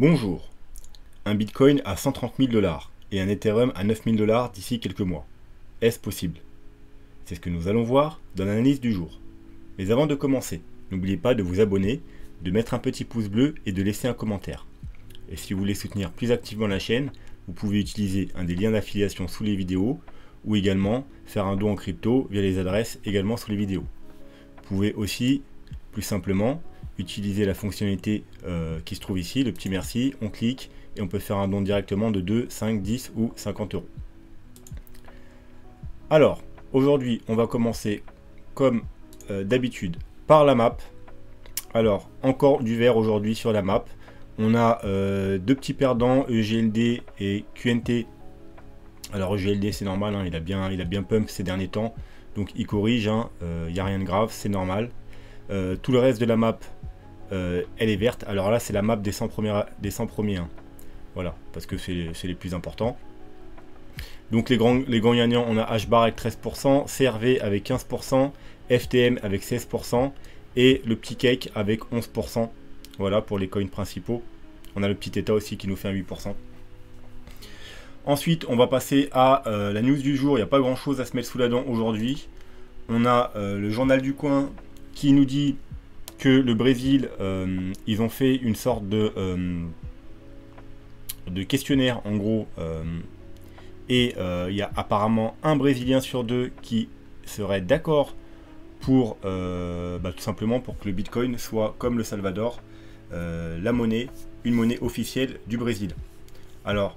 Bonjour. Un Bitcoin à 130 000 $ et un Ethereum à 9 000 $ d'ici quelques mois. Est-ce possible? C'est ce que nous allons voir dans l'analyse du jour. Mais avant de commencer, n'oubliez pas de vous abonner, de mettre un petit pouce bleu et de laisser un commentaire. Et si vous voulez soutenir plus activement la chaîne, vous pouvez utiliser un des liens d'affiliation sous les vidéos ou également faire un don en crypto via les adresses également sous les vidéos. Vous pouvez aussi, plus simplement, utiliser la fonctionnalité qui se trouve ici, le petit merci, on clique et on peut faire un don directement de 2, 5, 10 ou 50 euros. Alors, aujourd'hui, on va commencer comme d'habitude par la map. Alors, encore du vert aujourd'hui sur la map. On a deux petits perdants, EGLD et QNT. Alors EGLD c'est normal, hein, il a bien pump ces derniers temps, donc il corrige, il n'y a rien de grave, c'est normal. Tout le reste de la map, elle est verte. Alors là, c'est la map des 100 premiers. Voilà, parce que c'est les plus importants. Donc les grands gagnants, on a HBAR avec 13%, CRV avec 15%, FTM avec 16% et le petit cake avec 11%. Voilà pour les coins principaux. On a le petit état aussi qui nous fait un 8%. Ensuite, on va passer à la news du jour. Il n'y a pas grand chose à se mettre sous la dent aujourd'hui. On a le journal du coin qui nous dit que le Brésil, ils ont fait une sorte de questionnaire en gros. Et il y a apparemment un Brésilien sur deux qui serait d'accord pour tout simplement pour que le Bitcoin soit comme le Salvador, une monnaie officielle du Brésil. Alors,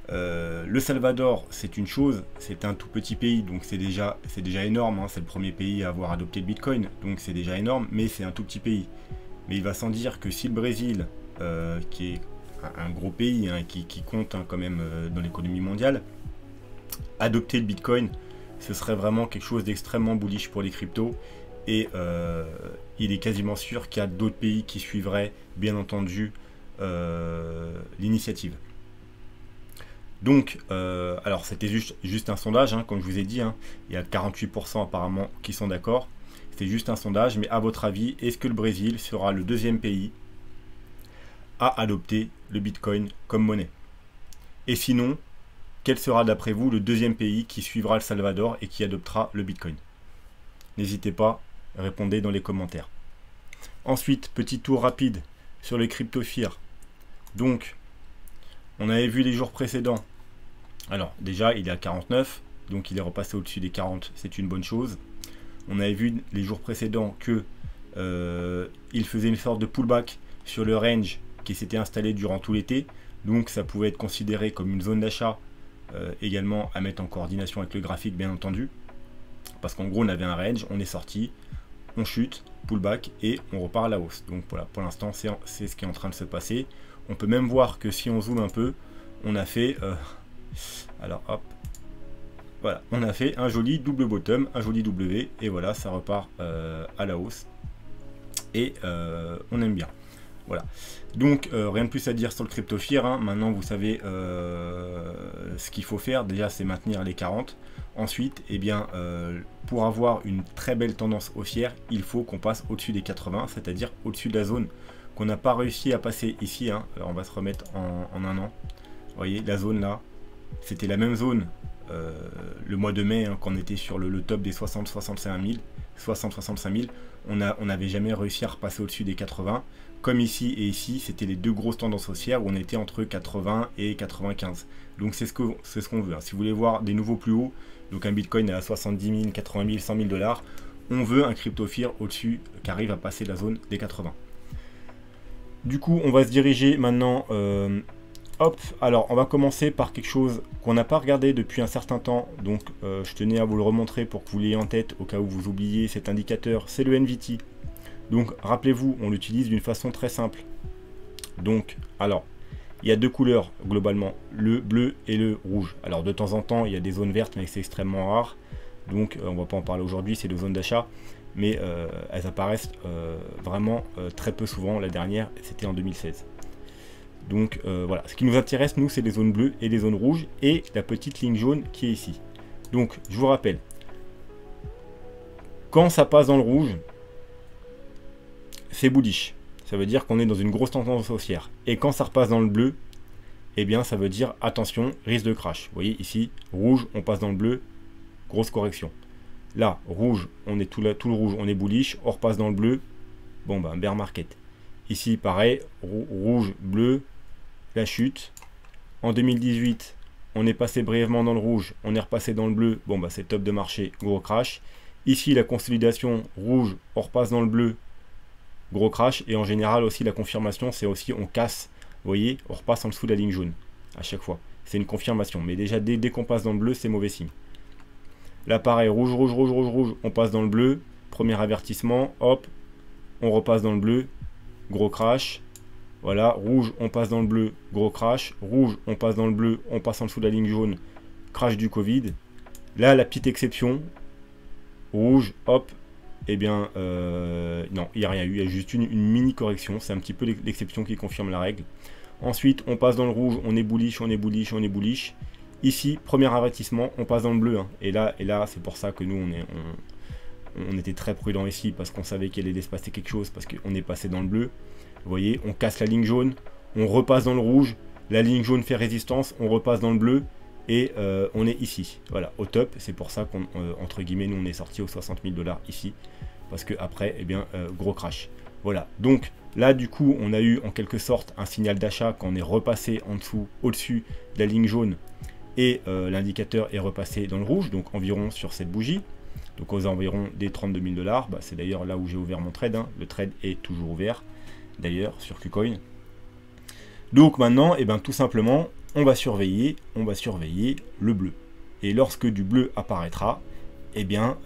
le Salvador, c'est une chose, c'est un tout petit pays, donc c'est déjà énorme, hein, c'est le premier pays à avoir adopté le Bitcoin, donc c'est déjà énorme, mais c'est un tout petit pays. Mais il va sans dire que si le Brésil, qui est un gros pays, hein, qui compte quand même dans l'économie mondiale, adopter le Bitcoin, ce serait vraiment quelque chose d'extrêmement bullish pour les cryptos, et il est quasiment sûr qu'il y a d'autres pays qui suivraient, bien entendu, l'initiative. Donc, alors c'était juste un sondage, hein, comme je vous ai dit, hein, il y a 48% apparemment qui sont d'accord. C'est juste un sondage, mais à votre avis, est-ce que le Brésil sera le deuxième pays à adopter le Bitcoin comme monnaie? Et sinon, quel sera d'après vous le deuxième pays qui suivra le Salvador et qui adoptera le Bitcoin? N'hésitez pas, répondez dans les commentaires. Ensuite, petit tour rapide sur les crypto-fear. Donc, on avait vu les jours précédents. Alors déjà il est à 49, donc il est repassé au-dessus des 40, c'est une bonne chose. On avait vu les jours précédents que il faisait une sorte de pullback sur le range qui s'était installé durant tout l'été, donc ça pouvait être considéré comme une zone d'achat, également à mettre en coordination avec le graphique bien entendu, parce qu'en gros on avait un range, on est sorti, on chute, pullback et on repart à la hausse. Donc voilà, pour l'instant c'est ce qui est en train de se passer. On peut même voir que si on zoome un peu, on a fait alors hop, voilà, on a fait un joli double bottom, un joli W, et voilà, ça repart à la hausse, et on aime bien. Voilà, donc rien de plus à dire sur le crypto-fear, hein. Maintenant vous savez ce qu'il faut faire. Déjà c'est maintenir les 40. Ensuite, eh bien, pour avoir une très belle tendance haussière, il faut qu'on passe au-dessus des 80, c'est-à-dire au-dessus de la zone qu'on n'a pas réussi à passer ici, hein. Alors on va se remettre en un an. Vous voyez, la zone là, c'était la même zone le mois de mai, hein, quand on était sur le top des 60-65 000. On n'avait jamais réussi à repasser au-dessus des 80. Comme ici et ici, c'était les deux grosses tendances haussières où on était entre 80 et 95. Donc c'est ce qu'on veut, hein. Si vous voulez voir des nouveaux plus hauts, donc un Bitcoin à 70 000, 80 000, 100 000 $, on veut un crypto-fear au-dessus qui arrive à passer la zone des 80. Du coup, on va se diriger maintenant. Hop, alors on va commencer par quelque chose qu'on n'a pas regardé depuis un certain temps. Donc je tenais à vous le remontrer pour que vous l'ayez en tête au cas où vous oubliez cet indicateur. C'est le NVT. Donc rappelez-vous, on l'utilise d'une façon très simple. Donc, alors, il y a deux couleurs globalement, le bleu et le rouge. Alors de temps en temps, il y a des zones vertes, mais c'est extrêmement rare. Donc on ne va pas en parler aujourd'hui, c'est des zones d'achat. Mais elles apparaissent vraiment très peu souvent. La dernière, c'était en 2016. Donc voilà, ce qui nous intéresse, nous, c'est les zones bleues et les zones rouges et la petite ligne jaune qui est ici. Donc, je vous rappelle, quand ça passe dans le rouge, c'est bullish. ça veut dire qu'on est dans une grosse tendance haussière. Et quand ça repasse dans le bleu, eh bien ça veut dire attention, risque de crash. Vous voyez ici, rouge, on passe dans le bleu, grosse correction. Là, rouge, on est tout le rouge, on est bullish, on repasse dans le bleu, bon ben bear market. Ici pareil, rouge, bleu, la chute. En 2018, on est passé brièvement dans le rouge, on est repassé dans le bleu, bon bah c'est top de marché, gros crash. Ici la consolidation, rouge, on repasse dans le bleu, gros crash. Et en général aussi la confirmation, c'est aussi on casse, vous voyez, on repasse en dessous de la ligne jaune, à chaque fois. C'est une confirmation, mais déjà dès qu'on passe dans le bleu, c'est mauvais signe. Là pareil, rouge, rouge, rouge, rouge, rouge, on passe dans le bleu, premier avertissement, hop, on repasse dans le bleu, gros crash. Voilà, rouge, on passe dans le bleu, gros crash. Rouge, on passe dans le bleu, on passe en dessous de la ligne jaune, crash du Covid. Là, la petite exception, rouge, hop, eh bien, non, il n'y a rien eu, il y a juste une mini correction, c'est un petit peu l'exception qui confirme la règle. Ensuite, on passe dans le rouge, on est bullish, on est bullish, on est bullish. Ici, premier avertissement, on passe dans le bleu, hein. Et là c'est pour ça que nous, on était très prudent ici, parce qu'on savait qu'il allait se passer quelque chose, parce qu'on est passé dans le bleu. Vous voyez, on casse la ligne jaune, on repasse dans le rouge, la ligne jaune fait résistance, on repasse dans le bleu, et on est ici, voilà, au top. C'est pour ça qu'on, entre guillemets, nous on est sorti aux 60 000 $ ici, parce que après, eh bien, gros crash. Voilà, donc là du coup, on a eu en quelque sorte un signal d'achat quand on est repassé en dessous, au-dessus de la ligne jaune, et l'indicateur est repassé dans le rouge, donc environ sur cette bougie. Donc aux environs des 32 000 $, bah, c'est d'ailleurs là où j'ai ouvert mon trade, hein. Le trade est toujours ouvert, d'ailleurs, sur KuCoin. Donc maintenant, eh ben, tout simplement, on va surveiller le bleu. Et lorsque du bleu apparaîtra, eh bien,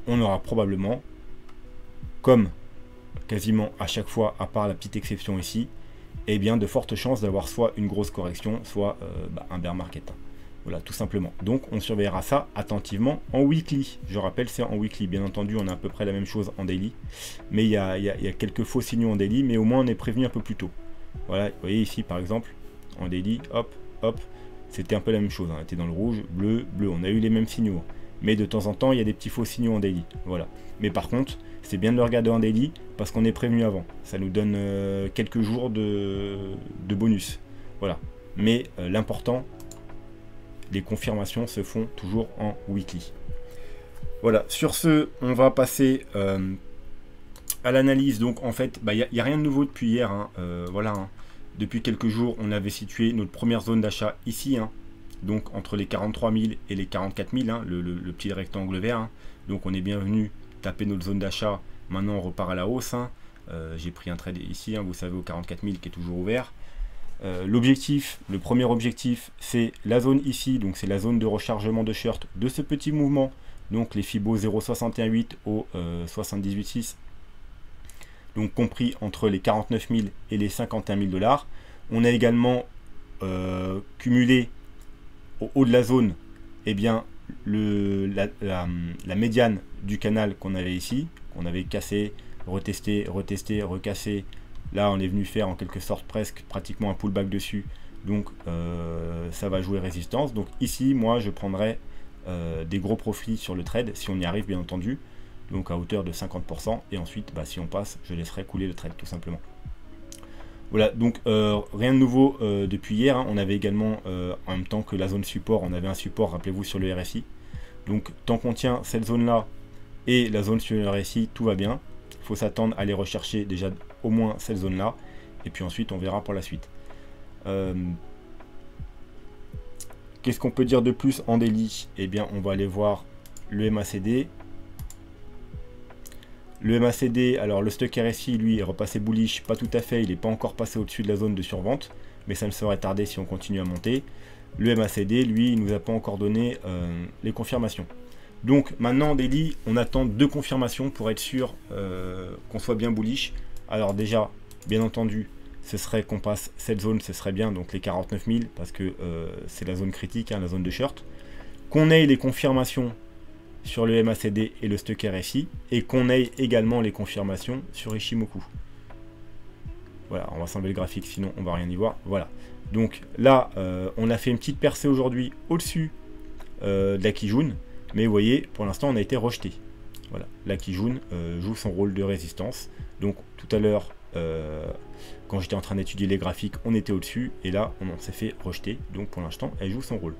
on aura probablement, comme quasiment à chaque fois, à part la petite exception ici, eh bien, de fortes chances d'avoir soit une grosse correction, soit un bear market. Voilà, tout simplement. Donc, on surveillera ça attentivement en weekly. Je rappelle, c'est en weekly. Bien entendu, on a à peu près la même chose en daily. Mais il y a quelques faux signaux en daily, mais au moins, on est prévenu un peu plus tôt. Voilà, vous voyez ici, par exemple, en daily, hop, hop, c'était un peu la même chose. On était dans le rouge, bleu, bleu. On a eu les mêmes signaux. Mais de temps en temps, il y a des petits faux signaux en daily. Voilà. Mais par contre, c'est bien de le regarder en daily parce qu'on est prévenu avant. Ça nous donne quelques jours de bonus. Voilà. Mais l'important, les confirmations se font toujours en weekly. Voilà, sur ce, on va passer à l'analyse. Donc en fait, il n'y a rien de nouveau depuis hier, hein. Voilà, hein. Depuis quelques jours, on avait situé notre première zone d'achat ici, hein. Donc entre les 43 000 et les 44 000, hein, le petit rectangle vert, hein. Donc on est bien venu taper notre zone d'achat. Maintenant on repart à la hausse, hein. J'ai pris un trade ici, hein, vous savez, au 44 000 qui est toujours ouvert. L'objectif, le premier objectif, c'est la zone ici, donc c'est la zone de rechargement de short de ce petit mouvement, donc les Fibo 0,618 au 78,6, donc compris entre les 49 000 et les 51 000 $. On a également cumulé au haut de la zone, eh bien, la médiane du canal qu'on avait ici, qu'on avait cassé, retesté, retesté, recassé. Là, on est venu faire en quelque sorte pratiquement un pullback dessus. Donc, ça va jouer résistance. Donc ici, moi, je prendrai des gros profits sur le trade, si on y arrive, bien entendu. Donc à hauteur de 50%. Et ensuite, si on passe, je laisserai couler le trade, tout simplement. Voilà, donc rien de nouveau depuis hier, hein. On avait également, en même temps que la zone support, on avait un support, rappelez-vous, sur le RSI. Donc, tant qu'on tient cette zone-là et la zone sur le RSI, tout va bien. Il faut s'attendre à aller rechercher déjà au moins cette zone là et puis ensuite on verra pour la suite. Qu'est-ce qu'on peut dire de plus en daily? Eh bien, on va aller voir le MACD. Le MACD, alors le stock RSI, lui, est repassé bullish, pas tout à fait, il n'est pas encore passé au-dessus de la zone de survente, mais ça ne serait tardé si on continue à monter. Le MACD, lui, il ne nous a pas encore donné les confirmations. Donc maintenant en daily, on attend 2 confirmations pour être sûr qu'on soit bien bullish. Alors déjà, bien entendu, ce serait qu'on passe cette zone, ce serait bien, donc les 49 000, parce que c'est la zone critique, hein, la zone de short. Qu'on ait les confirmations sur le MACD et le stock RSI, et qu'on ait également les confirmations sur Ichimoku. Voilà, on va s'enlever le graphique, sinon on va rien y voir. Voilà, donc là, on a fait une petite percée aujourd'hui au-dessus de la Kijun. Mais vous voyez, pour l'instant, on a été rejeté. Voilà, la Kijun joue son rôle de résistance. Donc tout à l'heure, quand j'étais en train d'étudier les graphiques, on était au-dessus, et là, on s'est fait rejeter. Donc pour l'instant, elle joue son rôle.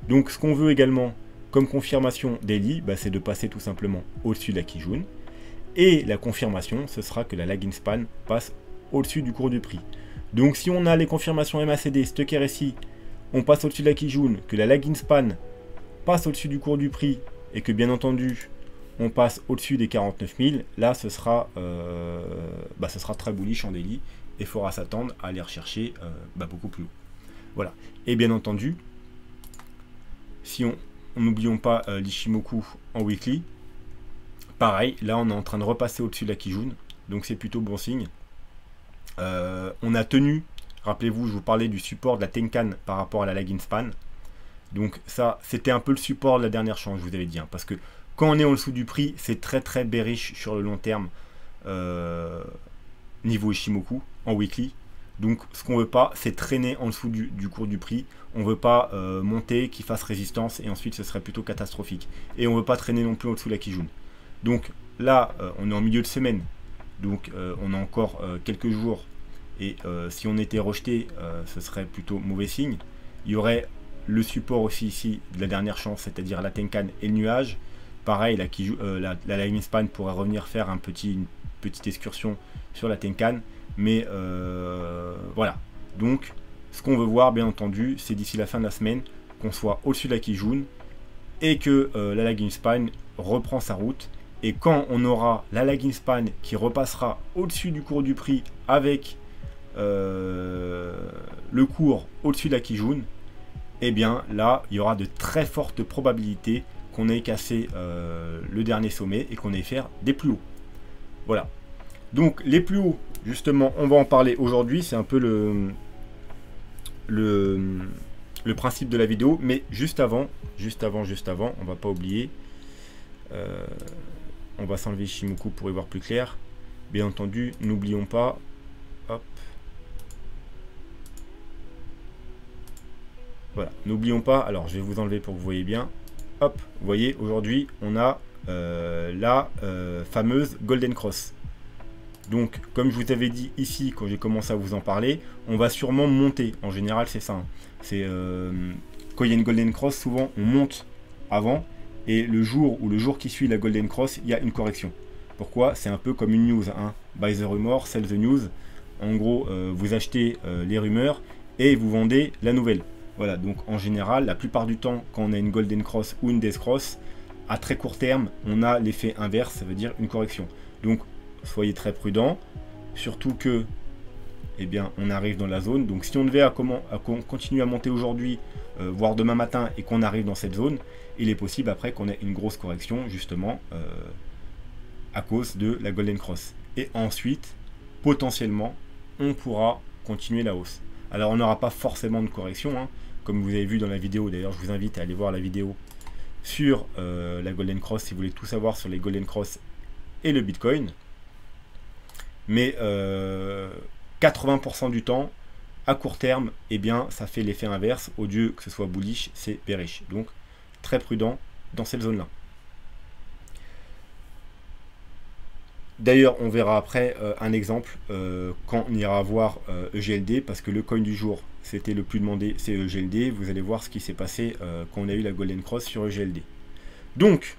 Donc ce qu'on veut également, comme confirmation daily, c'est de passer tout simplement au-dessus de la Kijun. Et la confirmation, ce sera que la lagging span passe au-dessus du cours du prix. Donc si on a les confirmations MACD, Stuck RSI, on passe au-dessus de la Kijun, que la lagging span passe au-dessus du cours du prix, et que bien entendu, on passe au-dessus des 49 000, là ce sera très bullish en daily, et il faudra s'attendre à aller rechercher beaucoup plus haut. Voilà. Et bien entendu, si on n'oublions pas l'Ichimoku en weekly, pareil, là on est en train de repasser au-dessus de la Kijun, donc c'est plutôt bon signe. On a tenu, rappelez-vous, je vous parlais du support de la Tenkan par rapport à la lagging span. Donc ça, c'était un peu le support de la dernière chance, je vous avais dit, hein, parce que quand on est en dessous du prix, c'est très très bearish sur le long terme niveau Ichimoku en weekly. Donc ce qu'on veut pas, c'est traîner en dessous du cours du prix. On veut pas monter, qu'il fasse résistance, et ensuite ce serait plutôt catastrophique. Et on veut pas traîner non plus en dessous de la Kijun. Donc là, on est en milieu de semaine, donc on a encore quelques jours, et si on était rejeté, ce serait plutôt mauvais signe. Il y aurait le support aussi ici de la dernière chance, c'est-à-dire la Tenkan et le nuage. Pareil, la lagging span pourrait revenir faire une petite excursion sur la Tenkan, mais voilà. Donc ce qu'on veut voir, bien entendu, c'est d'ici la fin de la semaine qu'on soit au-dessus de la Kijun et que la lagging span reprend sa route. Et quand on aura la lagging span qui repassera au-dessus du cours du prix avec le cours au-dessus de la Kijun, et bien là, il y aura de très fortes probabilités qu'on ait cassé le dernier sommet et qu'on ait fait des plus hauts. Voilà. Donc les plus hauts, justement, on va en parler aujourd'hui. C'est un peu le principe de la vidéo. Mais juste avant, on va pas oublier. On va s'enlever Ichimoku pour y voir plus clair. Bien entendu, n'oublions pas. Hop. Voilà, n'oublions pas. Alors, je vais vous enlever pour que vous voyez bien. Hop, vous voyez, aujourd'hui, on a la fameuse Golden Cross. Donc, comme je vous avais dit ici, quand j'ai commencé à vous en parler, on va sûrement monter. En général, c'est ça. Hein. C'est quand il y a une Golden Cross, souvent, on monte avant. Et le jour qui suit la Golden Cross, il y a une correction. Pourquoi? C'est un peu comme une news. Hein. Buy the rumor, sell the news. En gros, vous achetez les rumeurs et vous vendez la nouvelle. Voilà, donc en général, la plupart du temps, quand on a une Golden Cross ou une Death Cross, à très court terme, on a l'effet inverse, ça veut dire une correction. Donc, soyez très prudents, surtout que, eh bien, on arrive dans la zone. Donc, si on devait continuer à monter aujourd'hui, voire demain matin, et qu'on arrive dans cette zone, il est possible après qu'on ait une grosse correction, justement, à cause de la Golden Cross. Et ensuite, potentiellement, on pourra continuer la hausse. Alors, on n'aura pas forcément de correction, hein, comme vous avez vu dans la vidéo. D'ailleurs, je vous invite à aller voir la vidéo sur la Golden Cross si vous voulez tout savoir sur les Golden Cross et le Bitcoin. Mais 80% du temps, à court terme, eh bien, ça fait l'effet inverse. Au lieu que ce soit bullish, c'est bearish. Donc, très prudent dans cette zone-là. D'ailleurs, on verra après un exemple quand on ira voir EGLD, parce que le coin du jour, c'était le plus demandé, c'est EGLD. Vous allez voir ce qui s'est passé quand on a eu la Golden Cross sur EGLD. Donc,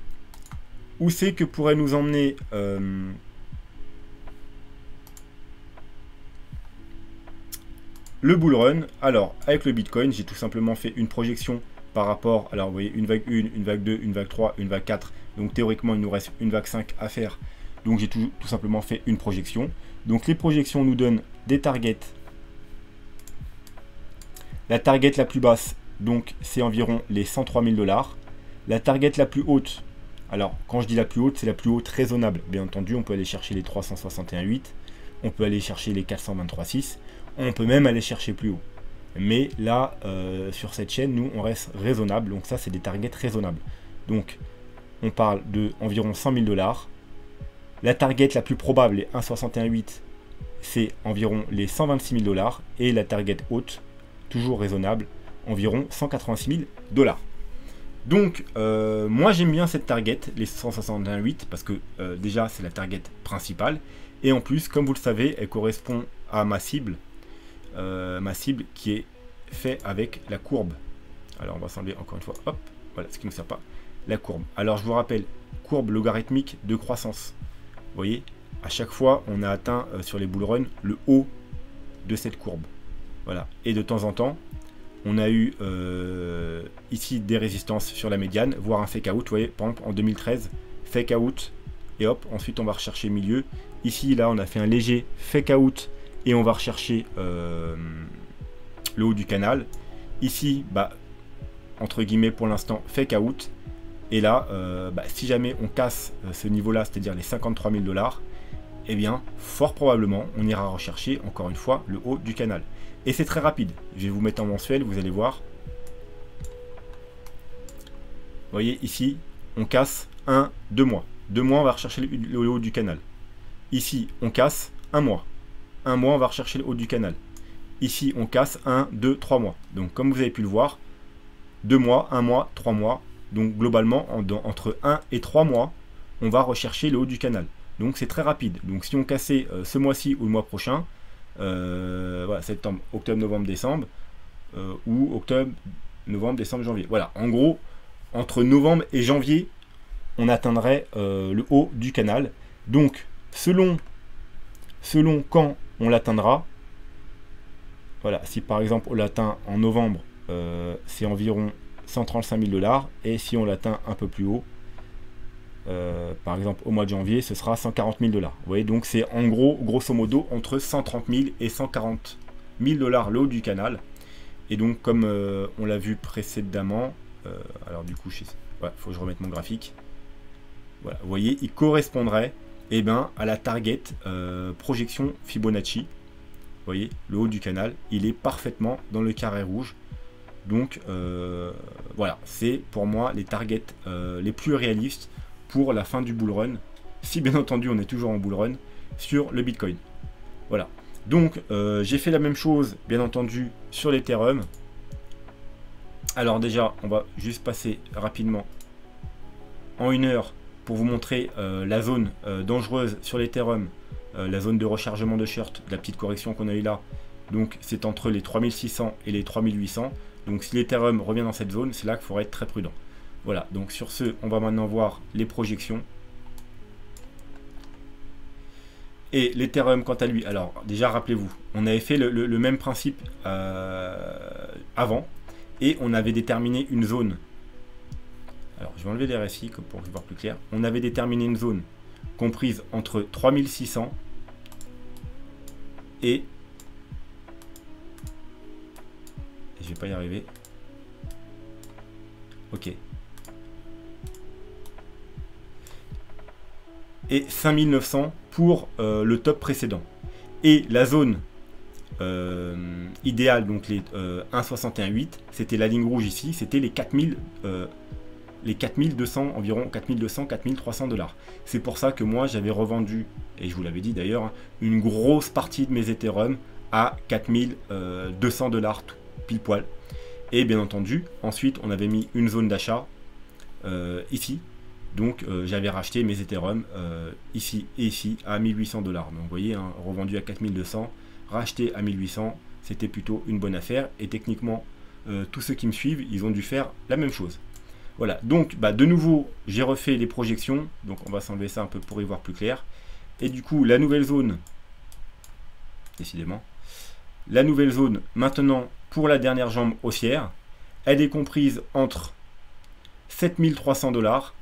où c'est que pourrait nous emmener le bull run? Alors, avec le Bitcoin, j'ai tout simplement fait une projection par rapport, alors vous voyez, une vague 1, une vague 2, une vague 3, une vague 4. Donc, théoriquement, il nous reste une vague 5 à faire. Donc j'ai tout simplement fait une projection. Donc les projections nous donnent des targets. La target la plus basse, donc c'est environ les 103 000 $. La target la plus haute, alors quand je dis la plus haute, c'est la plus haute raisonnable. Bien entendu, on peut aller chercher les 361,8, on peut aller chercher les 423,6, on peut même aller chercher plus haut. Mais là, sur cette chaîne, nous, on reste raisonnable. Donc ça, c'est des targets raisonnables. Donc on parle de environ 100 000 $. La target la plus probable, les 1,61,8, c'est environ les 126 000 $. Et la target haute, toujours raisonnable, environ 186 000 $. Donc, moi j'aime bien cette target, les 161,8, parce que déjà c'est la target principale. Et en plus, comme vous le savez, elle correspond à ma cible qui est fait avec la courbe. Alors on va s'enlever encore une fois, hop, voilà, ce qui ne nous sert pas, la courbe. Alors je vous rappelle, courbe logarithmique de croissance. Vous voyez, à chaque fois, on a atteint sur les bull run le haut de cette courbe. Voilà, et de temps en temps, on a eu ici des résistances sur la médiane, voire un fake out. Vous voyez, par exemple en 2013, fake out, et hop, ensuite on va rechercher milieu. Ici, là, on a fait un léger fake out, et on va rechercher le haut du canal. Ici, bah, entre guillemets, pour l'instant, fake out. Et là, si jamais on casse ce niveau-là, c'est-à-dire les 53 000 $, eh bien, fort probablement, on ira rechercher, encore une fois, le haut du canal. Et c'est très rapide. Je vais vous mettre en mensuel, vous allez voir. Vous voyez, ici, on casse 2 mois. 2 mois, on va rechercher le haut du canal. Ici, on casse 1 mois. 1 mois, on va rechercher le haut du canal. Ici, on casse 1, 2, 3 mois. Donc, comme vous avez pu le voir, 2 mois, 1 mois, 3 mois. Donc, globalement, entre 1 et 3 mois, on va rechercher le haut du canal. Donc, c'est très rapide. Donc, si on cassait ce mois-ci ou le mois prochain, voilà, septembre, octobre, novembre, décembre, ou octobre, novembre, décembre, janvier. Voilà, en gros, entre novembre et janvier, on atteindrait le haut du canal. Donc, selon quand on l'atteindra, voilà, si par exemple on l'atteint en novembre, c'est environ 135 000 $, et si on l'atteint un peu plus haut, par exemple au mois de janvier, ce sera 140 000 $. Vous voyez, donc c'est en gros, grosso modo, entre 130 000 et 140 000 $ le haut du canal. Et donc, comme on l'a vu précédemment, alors du coup, faut que je remette mon graphique. Voilà, vous voyez, il correspondrait à la target projection Fibonacci. Vous voyez, le haut du canal, il est parfaitement dans le carré rouge. Donc, voilà, c'est pour moi les targets les plus réalistes pour la fin du bull run, si bien entendu on est toujours en bull run, sur le Bitcoin. Voilà, donc j'ai fait la même chose, bien entendu, sur l'Ethereum. Alors déjà, on va juste passer rapidement en 1 heure pour vous montrer la zone dangereuse sur l'Ethereum, la zone de rechargement de short, la petite correction qu'on a eu là. Donc c'est entre les 3600 et les 3800. Donc si l'Ethereum revient dans cette zone, c'est là qu'il faudra être très prudent. Voilà, donc sur ce, on va maintenant voir les projections. Et l'Ethereum, quant à lui, alors déjà rappelez-vous, on avait fait le même principe avant, et on avait déterminé une zone. Alors je vais enlever les RSI pour voir plus clair. On avait déterminé une zone comprise entre 3600 et... Je vais pas y arriver. Ok. Et 5900 pour le top précédent. Et la zone idéale, donc les 1,61,8, c'était la ligne rouge ici, c'était les 4200, environ 4200, 4300 $. C'est pour ça que moi j'avais revendu, et je vous l'avais dit d'ailleurs, hein, une grosse partie de mes Ethereum à 4200 $, pile poil. Et bien entendu, ensuite on avait mis une zone d'achat ici. Donc j'avais racheté mes Ethereum ici et ici à 1800 $. Donc vous voyez, hein, revendu à 4200, racheté à 1800, c'était plutôt une bonne affaire. Et techniquement, tous ceux qui me suivent, ils ont dû faire la même chose. Voilà, donc de nouveau, j'ai refait les projections. Donc on va s'enlever ça un peu pour y voir plus clair. Et du coup, la nouvelle zone, décidément, la nouvelle zone maintenant pour la dernière jambe haussière, elle est comprise entre 7300 $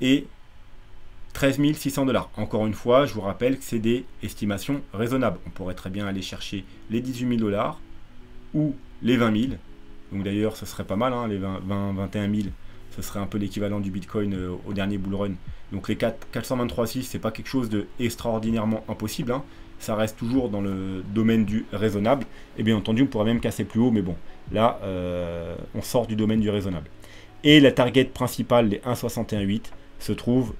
et 13 600 $. Encore une fois, je vous rappelle que c'est des estimations raisonnables. On pourrait très bien aller chercher les 18 000 $ ou les 20 000. Donc d'ailleurs, ce serait pas mal, hein, les 21 000. Ce serait un peu l'équivalent du Bitcoin au dernier bull run. Donc les 423,6, c'est pas quelque chose d'extraordinairement impossible, hein. Ça reste toujours dans le domaine du raisonnable. Et bien entendu, on pourrait même casser plus haut, mais bon, là, on sort du domaine du raisonnable. Et la target principale, les 1,61,8, se trouve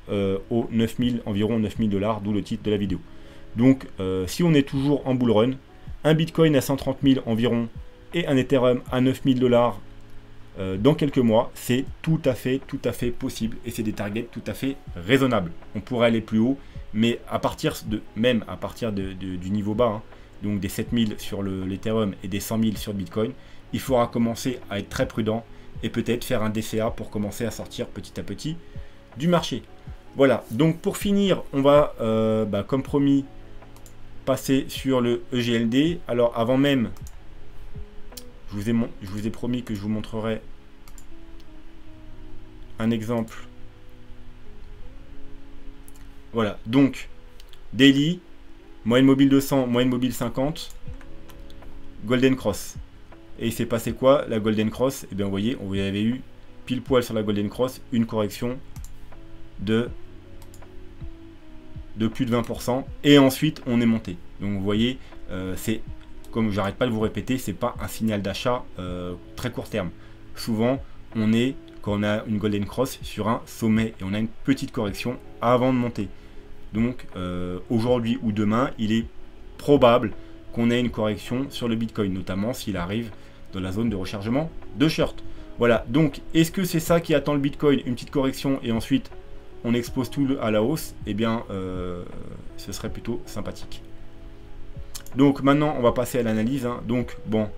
aux 9000, environ 9000 $, d'où le titre de la vidéo. Donc, si on est toujours en bull run, un Bitcoin à 130 000 environ et un Ethereum à 9000 $, dans quelques mois, c'est tout à fait possible. Et c'est des targets tout à fait raisonnables. On pourrait aller plus haut mais à partir du niveau bas, hein, donc des 7000 sur l'Ethereum et des 100 000 sur le Bitcoin, il faudra commencer à être très prudent et peut-être faire un DCA pour commencer à sortir petit à petit du marché. Voilà, donc pour finir, on va, comme promis, passer sur le EGLD. Alors avant même, je vous ai promis que je vous montrerai un exemple. Voilà, donc daily, moyenne mobile 200, moyenne mobile 50, Golden Cross. Et il s'est passé quoi la Golden Cross? Eh bien vous voyez, on avait eu pile poil sur la Golden Cross une correction de plus de 20%, et ensuite on est monté. Donc vous voyez, c'est, comme j'arrête pas de vous répéter, c'est pas un signal d'achat très court terme. Souvent on est, quand on a une Golden Cross, sur un sommet et on a une petite correction avant de monter. Donc aujourd'hui ou demain, il est probable qu'on ait une correction sur le Bitcoin, notamment s'il arrive dans la zone de rechargement de short. Voilà, donc est-ce que c'est ça qui attend le Bitcoin, une petite correction et ensuite on expose tout à la hausse? Eh bien, ce serait plutôt sympathique. Donc maintenant, on va passer à l'analyse. Hein. Donc bon,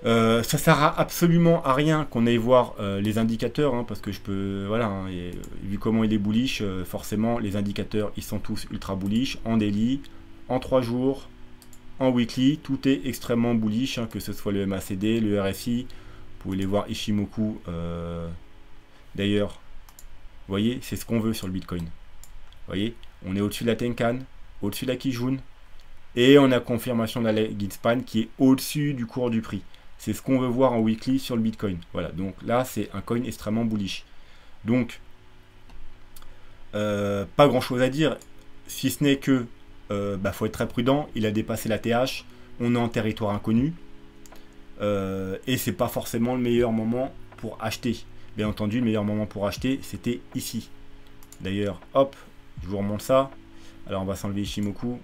ça sert absolument à rien qu'on aille voir les indicateurs, hein, parce que je peux, voilà, hein, et, vu comment il est bullish, forcément les indicateurs, ils sont tous ultra bullish, en daily, en 3 jours, en weekly, tout est extrêmement bullish, hein, que ce soit le MACD, le RSI, vous pouvez les voir Ishimoku, d'ailleurs. Vous voyez, c'est ce qu'on veut sur le Bitcoin. Vous voyez, on est au-dessus de la Tenkan, au-dessus de la Kijun, et on a confirmation de la lagging span qui est au-dessus du cours du prix. C'est ce qu'on veut voir en weekly sur le Bitcoin. Voilà, donc là, c'est un coin extrêmement bullish. Donc, pas grand-chose à dire, si ce n'est que faut être très prudent. Il a dépassé la TH, on est en territoire inconnu, et c'est pas forcément le meilleur moment pour acheter. Bien entendu, le meilleur moment pour acheter, c'était ici. D'ailleurs, hop, je vous remonte ça. Alors, on va s'enlever Ishimoku.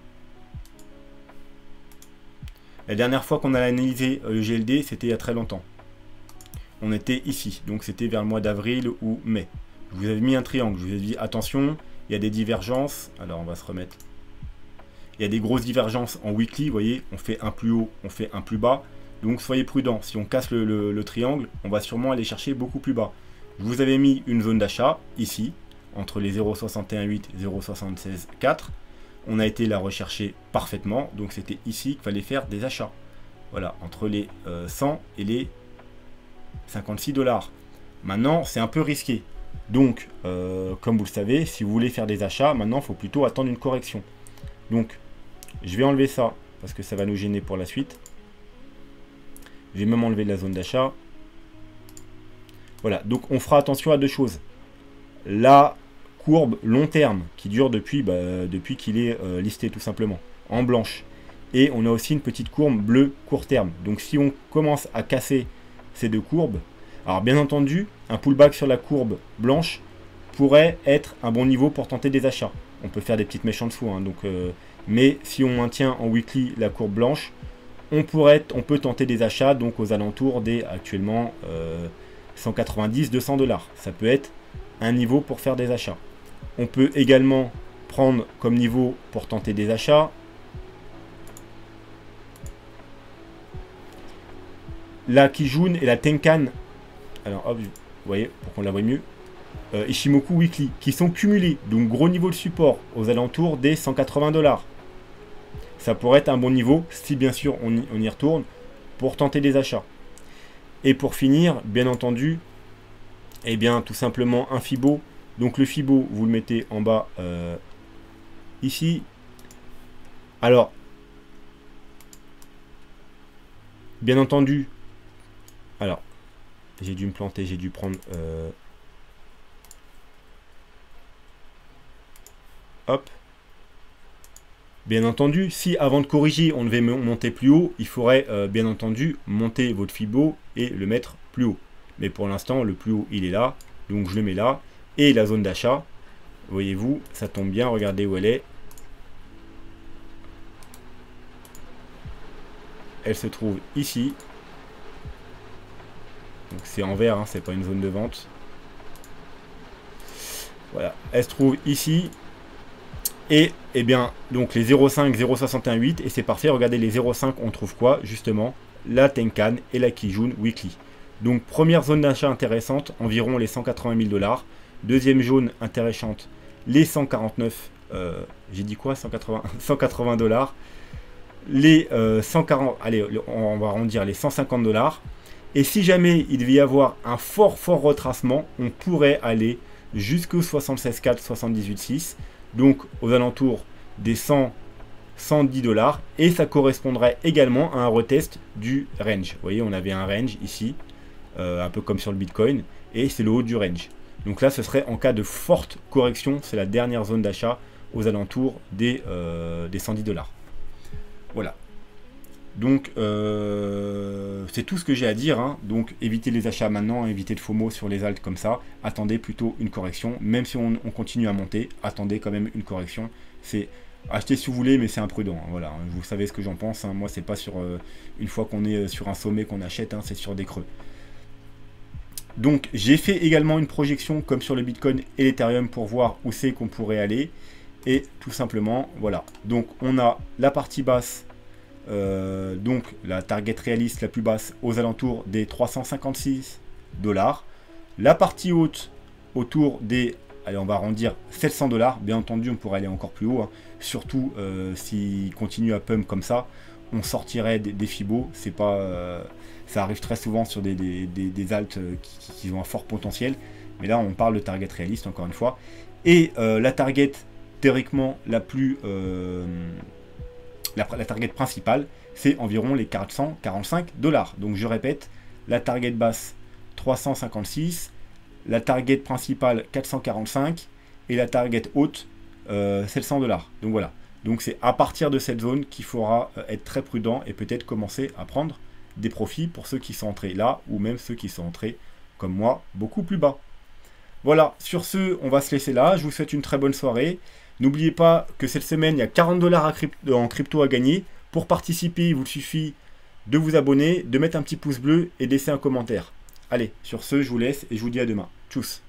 La dernière fois qu'on a analysé le GLD, c'était il y a très longtemps. On était ici, donc c'était vers le mois d'avril ou mai. Je vous avais mis un triangle, je vous ai dit attention, il y a des divergences. Alors, on va se remettre. Il y a des grosses divergences en weekly, vous voyez, on fait un plus haut, on fait un plus bas. Donc soyez prudents, si on casse le triangle, on va sûrement aller chercher beaucoup plus bas. Je vous avais mis une zone d'achat, ici, entre les 0,618 et 0,764. On a été la rechercher parfaitement, donc c'était ici qu'il fallait faire des achats. Voilà, entre les 100 et les 56 $. Maintenant, c'est un peu risqué. Donc, comme vous le savez, si vous voulez faire des achats, maintenant, il faut plutôt attendre une correction. Donc, je vais enlever ça, parce que ça va nous gêner pour la suite. Je vais même enlever la zone d'achat. Voilà, donc on fera attention à deux choses. La courbe long terme qui dure depuis qu'il est listé tout simplement, en blanche. Et on a aussi une petite courbe bleue court terme. Donc si on commence à casser ces deux courbes, alors bien entendu, un pullback sur la courbe blanche pourrait être un bon niveau pour tenter des achats. On peut faire des petites mèches en dessous, hein, mais si on maintient en weekly la courbe blanche, on peut tenter des achats donc aux alentours des actuellement 190-200 $. Ça peut être un niveau pour faire des achats. On peut également prendre comme niveau pour tenter des achats la Kijun et la Tenkan. Alors hop, vous voyez, pour qu'on la voie mieux. Ishimoku Weekly, qui sont cumulés, donc gros niveau de support aux alentours des 180 $. Ça pourrait être un bon niveau, si bien sûr on y retourne, pour tenter des achats. Et pour finir, bien entendu, eh bien tout simplement un Fibo. Donc le Fibo, vous le mettez en bas ici. Alors, bien entendu, alors, j'ai dû me planter, j'ai dû prendre... hop. Bien entendu, si avant de corriger, on devait monter plus haut, il faudrait bien entendu monter votre Fibo et le mettre plus haut. Mais pour l'instant, le plus haut, il est là. Donc je le mets là. Et la zone d'achat, voyez-vous, ça tombe bien, regardez où elle est. Elle se trouve ici. Donc c'est en vert, hein, c'est pas une zone de vente. Voilà, elle se trouve ici. Et eh bien, donc les 0,5, 0,618, et c'est parfait. Regardez les 0,5, on trouve quoi? Justement, la Tenkan et la Kijun Weekly. Donc première zone d'achat intéressante, environ les 180 000 $. Deuxième zone intéressante, les 149, j'ai dit quoi? 180, 180 $. Les 140, allez, on va arrondir les 150 $. Et si jamais il devait y avoir un fort retracement, on pourrait aller jusqu'au 76,4, 78,6, donc aux alentours des 100, 110 $, et ça correspondrait également à un retest du range. Vous voyez, on avait un range ici, un peu comme sur le Bitcoin, et c'est le haut du range. Donc là, ce serait en cas de forte correction, c'est la dernière zone d'achat aux alentours des 110 $. Voilà. Donc, c'est tout ce que j'ai à dire. Hein. Donc, évitez les achats maintenant, évitez le FOMO sur les alts comme ça. Attendez plutôt une correction. Même si on continue à monter, attendez quand même une correction. C'est acheter si vous voulez, mais c'est imprudent. Hein. Voilà, vous savez ce que j'en pense. Hein. Moi, c'est pas sur une fois qu'on est sur un sommet qu'on achète, hein, c'est sur des creux. Donc, j'ai fait également une projection comme sur le Bitcoin et l'Ethereum pour voir où c'est qu'on pourrait aller. Et tout simplement, voilà. Donc, on a la partie basse. Donc la target réaliste la plus basse aux alentours des 356 $. La partie haute autour des, allez, on va arrondir 700 $. Bien entendu, on pourrait aller encore plus haut. Hein. Surtout s'il continue à pump comme ça, on sortirait des Fibos. C'est pas, ça arrive très souvent sur des alts qui ont un fort potentiel. Mais là, on parle de target réaliste encore une fois. Et la target théoriquement la plus la target principale, c'est environ les 445 $. Donc je répète, la target basse 356, la target principale 445 et la target haute 700 $. Donc voilà. Donc c'est à partir de cette zone qu'il faudra être très prudent et peut-être commencer à prendre des profits pour ceux qui sont entrés là ou même ceux qui sont entrés comme moi beaucoup plus bas. Voilà, sur ce, on va se laisser là. Je vous souhaite une très bonne soirée. N'oubliez pas que cette semaine, il y a 40 $ en crypto à gagner. Pour participer, il vous suffit de vous abonner, de mettre un petit pouce bleu et de laisser un commentaire. Allez, sur ce, je vous laisse et je vous dis à demain. Tchuss!